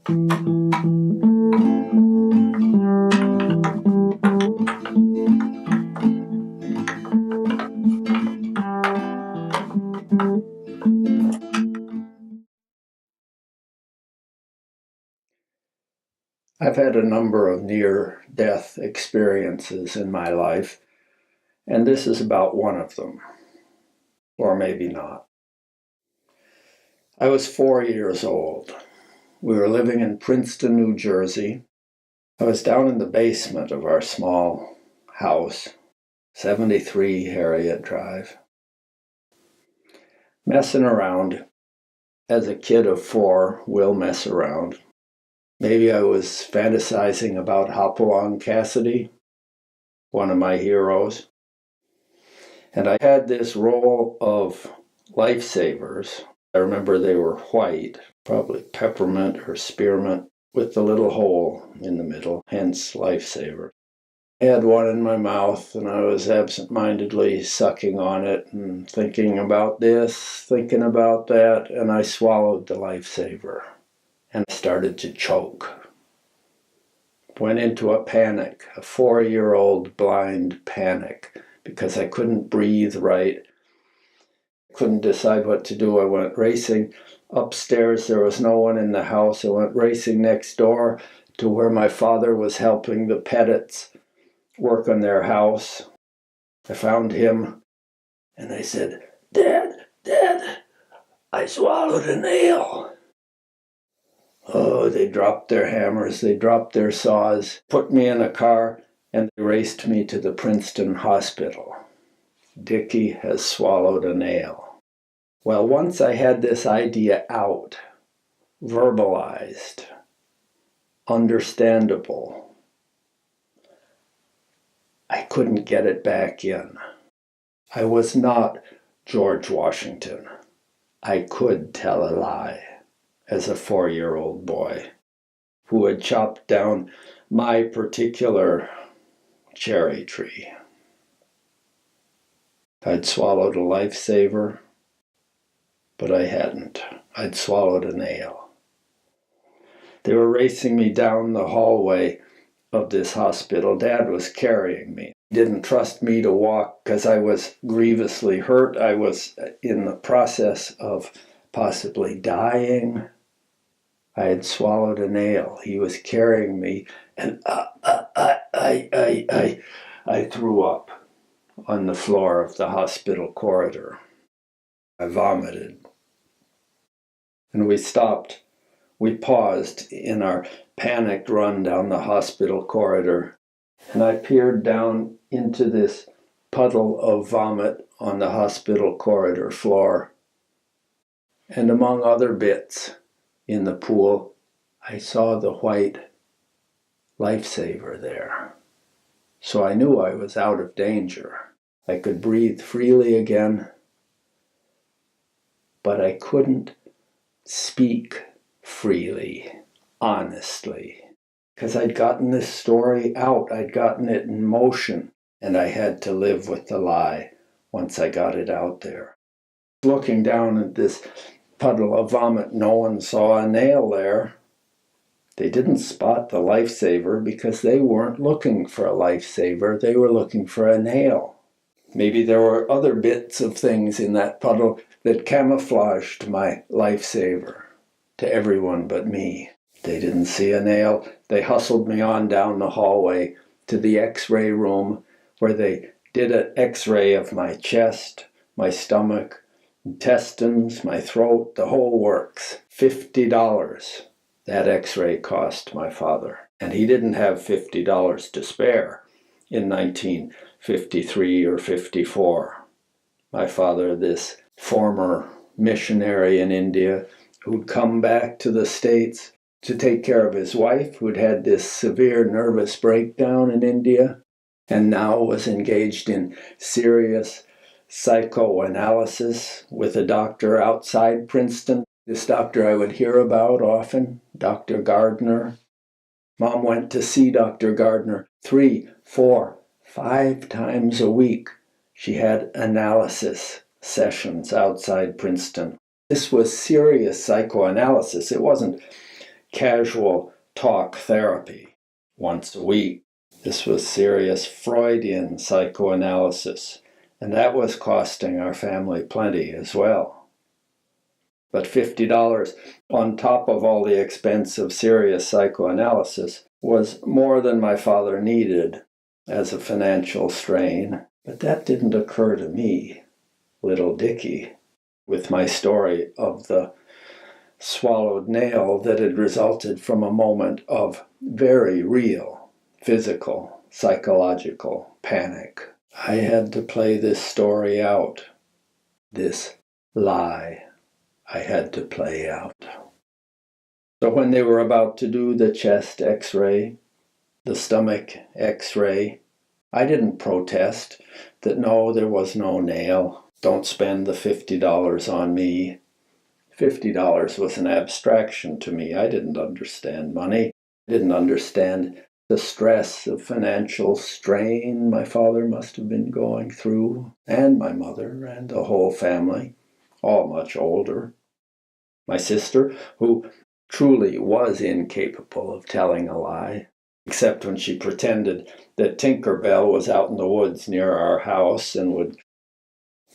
I've had a number of near-death experiences in my life, and this is about one of them, or maybe not. I was 4 years old. We were living in Princeton, New Jersey. I was down in the basement of our small house, 73 Harriet Drive, messing around. As a kid of 4 will mess around. Maybe I was fantasizing about Hopalong Cassidy, one of my heroes. And I had this roll of lifesavers. I remember they were white, probably peppermint or spearmint, with the little hole in the middle, hence lifesaver. I had one in my mouth and I was absent-mindedly sucking on it and thinking about this, thinking about that, and I swallowed the lifesaver and started to choke. Went into a panic, a 4-year-old blind panic, because I couldn't breathe right. Couldn't decide what to do. I went racing upstairs. There was no one in the house. I went racing next door to where my father was helping the Pettits work on their house. I found him and I said, Dad, I swallowed a nail. Oh, they dropped their hammers, they dropped their saws, put me in a car, and they raced me to the Princeton hospital. Dickie has swallowed a nail. Well, once I had this idea out, verbalized, understandable, I couldn't get it back in. I was not George Washington. I could tell a lie as a 4-year-old boy who had chopped down my particular cherry tree. I'd swallowed a lifesaver, but I hadn't. I'd swallowed a nail. They were racing me down the hallway of this hospital. Dad was carrying me. He didn't trust me to walk because I was grievously hurt. I was in the process of possibly dying. I had swallowed a nail. He was carrying me, and I threw up on the floor of the hospital corridor. I vomited. And we stopped. We paused in our panicked run down the hospital corridor, and I peered down into this puddle of vomit on the hospital corridor floor. And among other bits in the pool, I saw the white lifesaver there. So I knew I was out of danger. I could breathe freely again, but I couldn't speak freely, honestly, because I'd gotten this story out. I'd gotten it in motion, and I had to live with the lie once I got it out there. Looking down at this puddle of vomit, no one saw a nail there. They didn't spot the lifesaver because they weren't looking for a lifesaver. They were looking for a nail. Maybe there were other bits of things in that puddle that camouflaged my lifesaver to everyone but me. They didn't see a nail. They hustled me on down the hallway to the x-ray room where they did an x-ray of my chest, my stomach, intestines, my throat, the whole works. $50. That x-ray cost my father. And he didn't have $50 to spare in 1953 or 54. My father, this former missionary in India who'd come back to the States to take care of his wife, who'd had this severe nervous breakdown in India, and now was engaged in serious psychoanalysis with a doctor outside Princeton. This doctor I would hear about often, Dr. Gardner. Mom went to see Dr. Gardner 3, 4, 5 times a week. She had analysis sessions outside Princeton. This was serious psychoanalysis. It wasn't casual talk therapy once a week. This was serious Freudian psychoanalysis, and that was costing our family plenty as well. But $50 on top of all the expense of serious psychoanalysis was more than my father needed as a financial strain. But that didn't occur to me, little Dickie, with my story of the swallowed nail that had resulted from a moment of very real physical, psychological panic. I had to play this story out, this lie I had to play out. So when they were about to do the chest x-ray, the stomach x-ray, I didn't protest that no, there was no nail. Don't spend the $50 on me. $50 was an abstraction to me. I didn't understand money. I didn't understand the stress of financial strain my father must have been going through, and my mother, and the whole family, all much older. My sister, who truly was incapable of telling a lie, except when she pretended that Tinker Bell was out in the woods near our house and would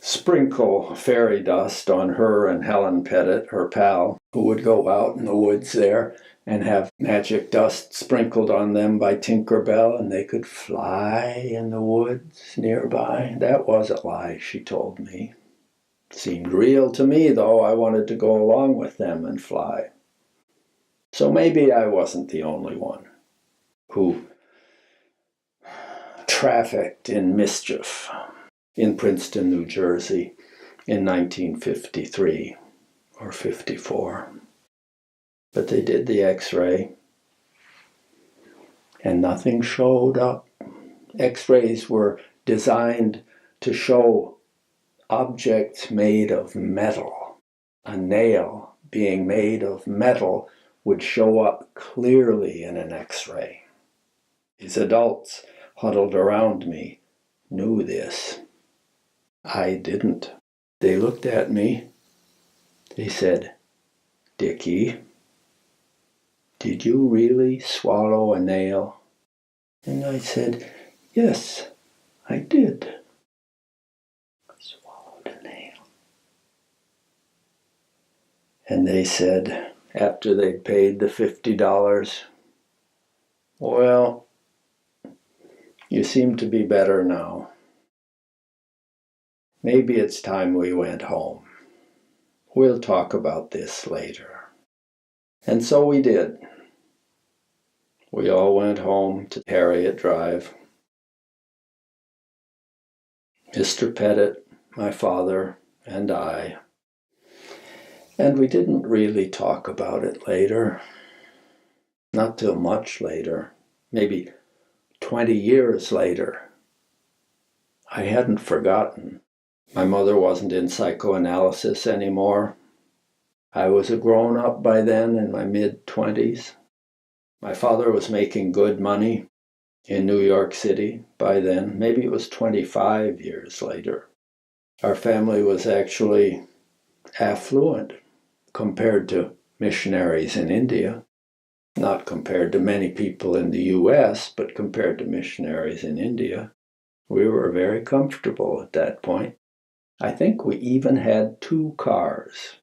sprinkle fairy dust on her and Helen Pettit, her pal, who would go out in the woods there and have magic dust sprinkled on them by Tinker Bell, and they could fly in the woods nearby. That was a lie, she told me. Seemed real to me, though. I wanted to go along with them and fly. So maybe I wasn't the only one who trafficked in mischief in Princeton, New Jersey in 1953 or 54. But they did the x-ray and nothing showed up. X-rays were designed to show objects made of metal. A nail being made of metal would show up clearly in an x-ray. These adults huddled around me knew this. I didn't. They looked at me. They said, "Dickie, did you really swallow a nail?" And I said, "Yes, I did. I swallowed a nail." And they said, after they'd paid the $50, "Well, you seem to be better now. Maybe it's time we went home. We'll talk about this later." And so we did. We all went home to Harriet Drive. Mr. Pettit, my father, and I. And we didn't really talk about it later. Not till much later. Maybe 20 years later. I hadn't forgotten. My mother wasn't in psychoanalysis anymore. I was a grown-up by then, in my mid-20s. My father was making good money in New York City by then. Maybe it was 25 years later. Our family was actually affluent compared to missionaries in India. Not compared to many people in the US, but compared to missionaries in India. We were very comfortable at that point. I think we even had 2 cars.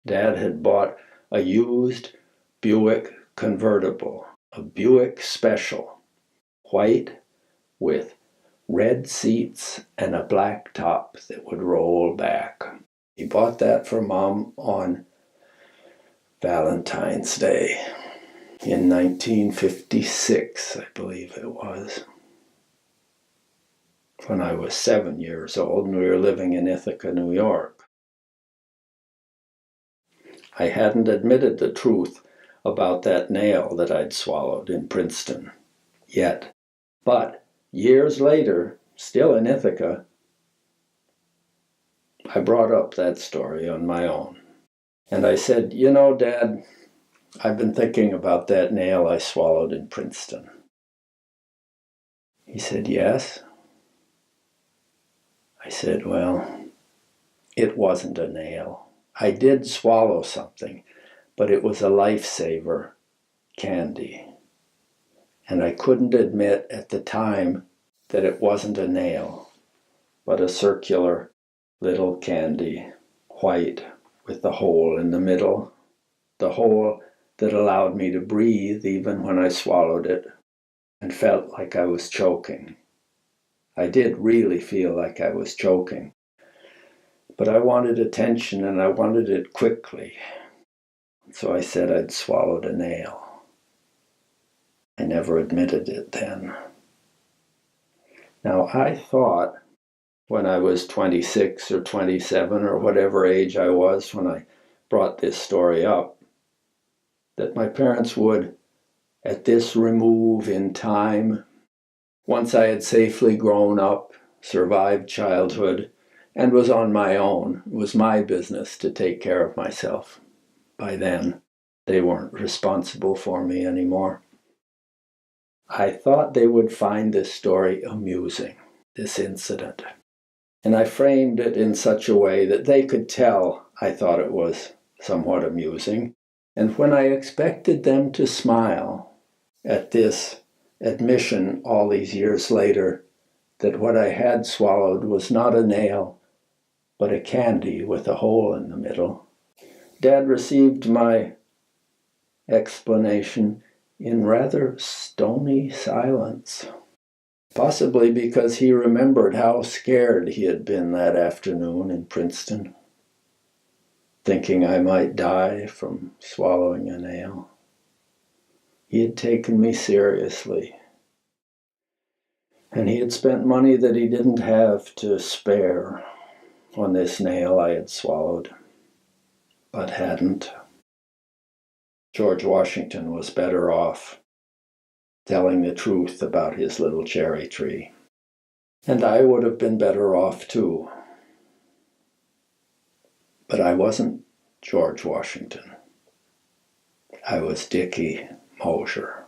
Dad had bought a used Buick convertible, a Buick Special, white with red seats and a black top that would roll back. He bought that for Mom on Valentine's Day in 1956, I believe it was, when I was 7 years old and we were living in Ithaca, New York. I hadn't admitted the truth about that nail that I'd swallowed in Princeton yet. But years later, still in Ithaca, I brought up that story on my own. And I said, "You know, Dad, I've been thinking about that nail I swallowed in Princeton." He said, "Yes?" I said, "Well, it wasn't a nail. I did swallow something, but it was a lifesaver candy. And I couldn't admit at the time that it wasn't a nail, but a circular little candy, white, with the hole in the middle, the hole that allowed me to breathe even when I swallowed it and felt like I was choking. I did really feel like I was choking, but I wanted attention and I wanted it quickly. So I said I'd swallowed a nail. I never admitted it then. Now, I thought when I was 26 or 27 or whatever age I was when I brought this story up, that my parents would, at this remove in time, once I had safely grown up, survived childhood, and was on my own, it was my business to take care of myself. By then, they weren't responsible for me anymore. I thought they would find this story amusing, this incident. And I framed it in such a way that they could tell I thought it was somewhat amusing. And when I expected them to smile at this admission all these years later that what I had swallowed was not a nail, but a candy with a hole in the middle, Dad received my explanation in rather stony silence. Possibly because he remembered how scared he had been that afternoon in Princeton, thinking I might die from swallowing a nail. He had taken me seriously, and he had spent money that he didn't have to spare on this nail I had swallowed, but hadn't. George Washington was better off telling the truth about his little cherry tree. And I would have been better off too. But I wasn't George Washington. I was Dickie Mosier.